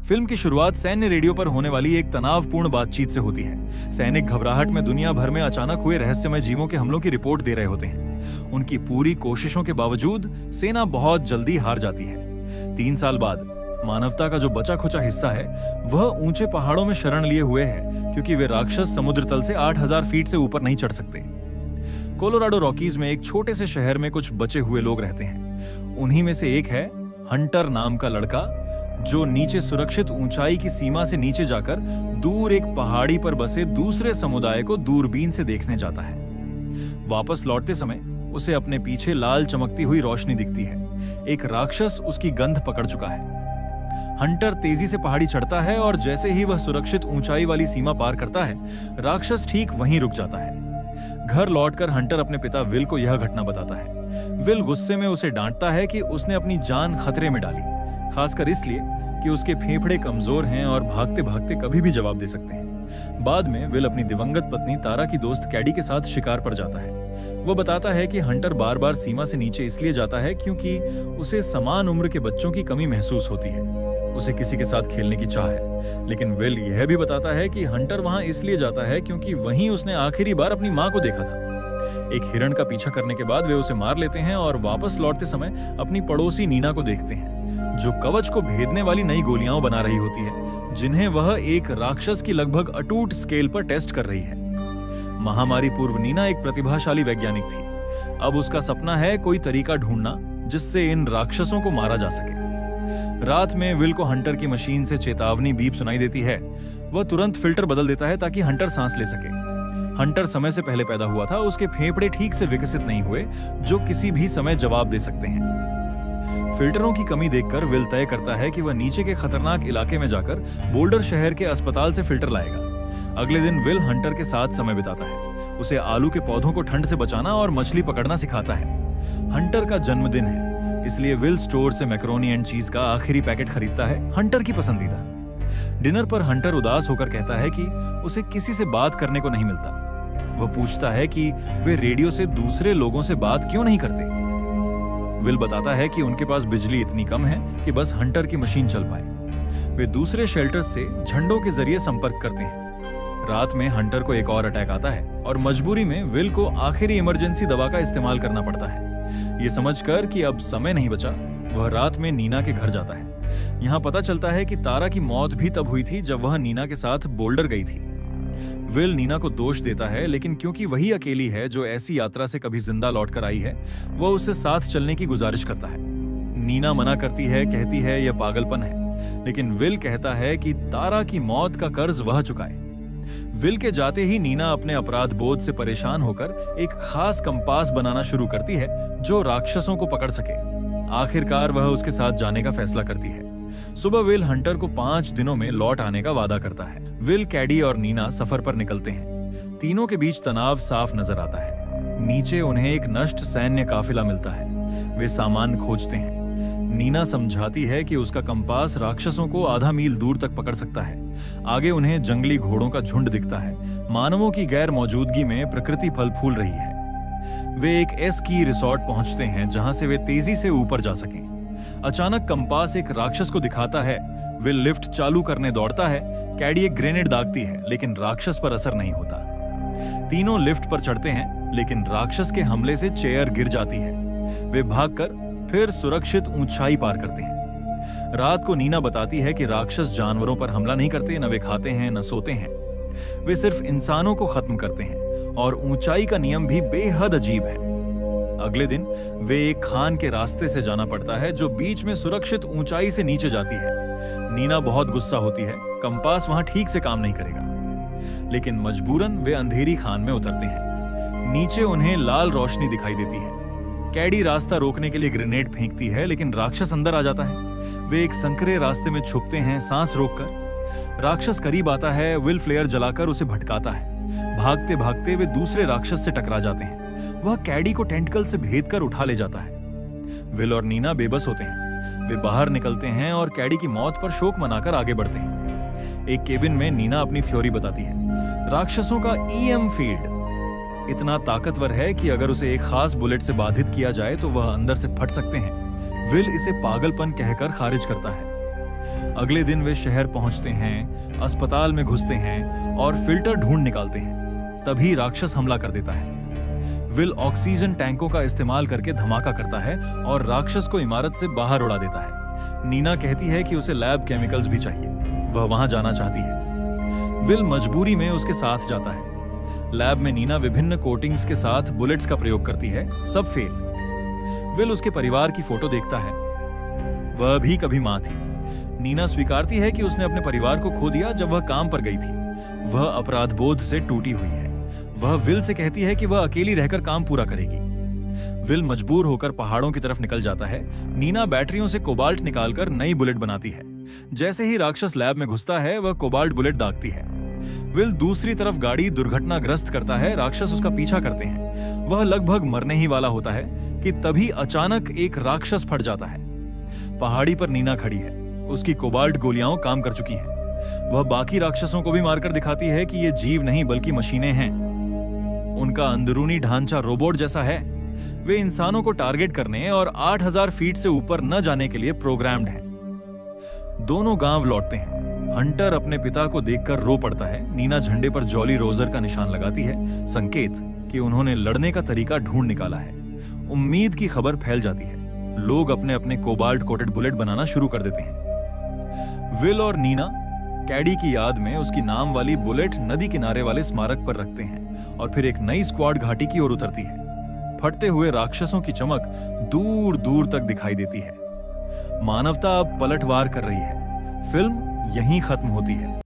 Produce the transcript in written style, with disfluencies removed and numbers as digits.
Film की शुरुआत सैन्य रेडियो पर होने वाली एक तनावपूर्ण बातचीत से होती है। सैनिक घबराहट में दुनिया भर में अचानक हुए रहस्यमय जीवों के हमलों की रिपोर्ट दे रहे होते हैं। उनकी पूरी कोशिशों के बावजूद सेना बहुत जल्दी हार जाती है। 3 साल बाद मानवता का जो बचा खुचा हिस्सा है वह ऊंचे पहाड़ों में शरण लिए हुए है, क्योंकि वे राक्षस समुद्र तल से 8000 फीट से ऊपर नहीं चढ़ सकते। कोलोराडो रॉकीज में एक छोटे से शहर में कुछ बचे हुए लोग रहते हैं। उन्हीं में से एक है हंटर नाम का लड़का, जो नीचे सुरक्षित ऊंचाई की सीमा से नीचे जाकर दूर एक पहाड़ी पर बसे दूसरे समुदाय को दूरबीन से देखने जाता है। वापस लौटते समय उसे अपने पीछे लाल चमकती हुई रोशनी दिखती है। एक राक्षस उसकी गंध पकड़ चुका है। हंटर तेजी से पहाड़ी चढ़ता है और जैसे ही वह सुरक्षित ऊंचाई वाली सीमा पार करता है, राक्षस ठीक वहीं रुक जाता है। घर लौटकर हंटर अपने पिता विल को यह घटना बताता है। विल गुस्से में उसे डांटता है कि उसने अपनी जान खतरे में डाली, खासकर इसलिए कि उसके फेफड़े कमजोर हैं और भागते भागते कभी भी जवाब दे सकते हैं। बाद में विल अपनी दिवंगत पत्नी तारा की दोस्त कैडी के साथ शिकार पर जाता है। वो बताता है कि हंटर बार बार सीमा से नीचे इसलिए जाता है क्योंकि उसे समान उम्र के बच्चों की कमी महसूस होती है। उसे किसी के साथ खेलने की चाह है। लेकिन विल यह भी बताता है कि हंटर वहां इसलिए जाता है क्योंकि वहीं उसने आखिरी बार अपनी मां को देखा था। एक हिरण का पीछा करने के बाद वे उसे मार लेते हैं और वापस लौटते समय अपनी पड़ोसी नीना को देखते हैं, जो कवच को भेदने वाली नई गोलियां बना रही होती है, जिन्हें वह एक राक्षस की लगभग अटूट स्केल पर टेस्ट कर रही है। महामारी पूर्व नीना एक प्रतिभाशाली वैज्ञानिक थी। अब उसका सपना है कोई तरीका ढूंढना जिससे इन राक्षसों को मारा जा सके। रात में विल को हंटर की मशीन से चेतावनी बीप सुनाई देती है। वह तुरंत फिल्टर बदल देता है ताकि हंटर सांस ले सके। हंटर समय से पहले पैदा हुआ था, उसके फेफड़े ठीक से विकसित नहीं हुए, जो किसी भी समय जवाब दे सकते हैं। फिल्टरों की कमी देखकर विल तय करता है कि वह नीचे के खतरनाक इलाके में जाकर बोल्डर शहर के अस्पताल से फिल्टर लाएगा। अगले दिन विल हंटर के साथ समय बिताता है। उसे आलू के पौधों को ठंड से बचाना और मछली पकड़ना सिखाता है। हंटर का जन्मदिन है, इसलिए विल स्टोर से मैकरोनी एंड चीज का आखिरी पैकेट खरीदता है, हंटर की पसंदीदा। डिनर पर हंटर उदास होकर कहता है कि उसे किसी से बात करने को नहीं मिलता। वह पूछता है कि वे रेडियो से दूसरे लोगों से बात क्यों नहीं करते। विल बताता है कि उनके पास बिजली इतनी कम है कि बस हंटर की मशीन चल पाए। वे दूसरे शेल्टर्स से झंडों के जरिए संपर्क करते हैं। रात में हंटर को एक और अटैक आता है और मजबूरी में विल को आखिरी इमरजेंसी दवा का इस्तेमाल करना पड़ता है। ये समझकर कि अब समय नहीं बचा, वह रात में नीना के घर जाता है। यहाँ पता चलता है कि तारा की मौत भी तब हुई थी जब वह नीना के साथ बोल्डर गई थी। विल नीना को दोष देता है, लेकिन क्योंकि वही अकेली है जो ऐसी यात्रा से कभी जिंदा लौटकर आई है, वह उससे साथ चलने की गुजारिश करता है। नीना मना करती है, कहती है यह पागलपन है, लेकिन विल कहता है कि तारा की मौत का कर्ज वह चुकाए। विल के जाते ही नीना अपने अपराध बोध से परेशान होकर एक खास कंपास बनाना शुरू करती है जो राक्षसों को पकड़ सके। आखिरकार वह उसके साथ जाने का फैसला करती है। सुबह विल हंटर को 5 दिनों में लौट आने का वादा करता है। विल, कैडी और नीना सफर पर निकलते हैं। तीनों के बीच तनाव साफ नजर आता है। नीचे उन्हें एक नष्ट सैन्य काफिला मिलता है। वे सामान खोजते हैं। नीना समझाती है कि उसका कंपास राक्षसों को आधा मील दूर तक पकड़ सकता है। आगे उन्हें जंगली घोड़ों का झुंड दिखता है। मानवों की गैर मौजूदगी में प्रकृति फल फूल रही है। वे एक स्की रिसॉर्ट पहुंचते हैं जहां से वे तेजी से ऊपर जा सकें। अचानक कंपास एक राक्षस को दिखाता है। विल लिफ्ट चालू करने दौड़ता है। कैडी एक ग्रेनेड दागती है, लेकिन राक्षस पर असर नहीं होता। तीनों लिफ्ट पर चढ़ते हैं, लेकिन राक्षस के हमले से चेयर गिर जाती है। वे भागकर फिर सुरक्षित ऊंचाई पार करते हैं। रात को नीना बताती है कि राक्षस जानवरों पर हमला नहीं करते, न वे खाते हैं न सोते हैं। वे सिर्फ इंसानों को खत्म करते हैं, और ऊंचाई का नियम भी बेहद अजीब है। अगले दिन वे एक खान के रास्ते से जाना पड़ता है जो बीच में सुरक्षित ऊंचाई से नीचे जाती है। नीना बहुत गुस्सा होती है, कंपास वहां ठीक से काम नहीं करेगा, लेकिन मजबूरन वे अंधेरी खान में उतरते हैं। नीचे उन्हें लाल रोशनी दिखाई देती है। कैडी रास्ता रोकने के लिए ग्रेनेड फेंकती है, लेकिन राक्षस अंदर आ जाता है। वे एक संकरे रास्ते में छुपते हैं, सांस रोककर। राक्षस करीब आता है। विल फ्लेयर जलाकर उसे भटकाता है। भागते भागते वे दूसरे राक्षस से टकरा जाते हैं। वह कैडी को टेंटकल से भेदकर उठा ले जाता है। विल और नीना बेबस होते हैं। वे बाहर निकलते हैं और कैडी की मौत पर शोक मनाकर आगे बढ़ते हैं। एक केबिन में नीना अपनी थ्योरी बताती है। राक्षसों का ईएम फील्ड इतना ताकतवर है कि अगर उसे एक खास बुलेट से बाधित किया जाए तो वह अंदर से फट सकते हैं। विल इसे पागलपन कहकर खारिज करता है। अगले दिन वे शहर पहुंचते हैं, अस्पताल में घुसते हैं और फिल्टर ढूंढ निकालते हैं। तभी राक्षस हमला कर देता है। विल ऑक्सीजन टैंकों का इस्तेमाल करके धमाका करता है और राक्षस को इमारत से बाहर उड़ा देता है। नीना कहती है कि उसे लैब केमिकल्स भी चाहिए, वह वहां जाना चाहती है। विल मजबूरी में उसके साथ जाता है। लैब में नीना विभिन्न कोटिंग्स के साथ बुलेट्स का प्रयोग करती है, सब फेल। विल उसके परिवार की फोटो देखता है, वह भी कभी मां थी। नीना स्वीकारती है कि उसने अपने परिवार को खो दिया जब वह काम पर गई थी। वह अपराध बोध से टूटी हुई है। वह विल से कहती है कि वह अकेली रहकर काम पूरा करेगी। विल मजबूर होकर पहाड़ों की तरफ निकल जाता है। नीना बैटरियों से कोबाल्ट निकालकर नई बुलेट बनाती है। जैसे ही राक्षस लैब में घुसता है, वह कोबाल्ट बुलेट दागती है। विल दूसरी तरफ गाड़ी दुर्घटनाग्रस्त करता है। राक्षस उसका पीछा करते हैं। वह लगभग मरने ही वाला होता है कि तभी अचानक एक राक्षस फट जाता है। पहाड़ी पर नीना खड़ी है। उसकी कोबाल्ट गोलियां काम कर चुकी हैं। वह बाकी राक्षसों को भी मारकर दिखाती है कि ये जीव नहीं बल्कि मशीनें हैं। उनका अंदरूनी ढांचा रोबोट जैसा है। वे इंसानों को टारगेट करने और 8000 फीट से ऊपर न जाने के लिए प्रोग्राम्ड हैं। दोनों गांव लौटते हैं। हंटर अपने पिता को देखकर रो पड़ता है। नीना झंडे पर जॉली रोजर का निशान लगाती है, संकेत कि उन्होंने लड़ने का तरीका ढूंढ निकाला है। उम्मीद की खबर फैल जाती है। लोग अपने अपने कोबाल्ट कोटेड बुलेट बनाना शुरू कर देते हैं। विल और नीना कैडी की याद में उसकी नाम वाली बुलेट नदी किनारे वाले स्मारक पर रखते हैं और फिर एक नई स्क्वाड घाटी की ओर उतरती है। फटते हुए राक्षसों की चमक दूर दूर तक दिखाई देती है। मानवता अब पलटवार कर रही है। फिल्म यहीं खत्म होती है।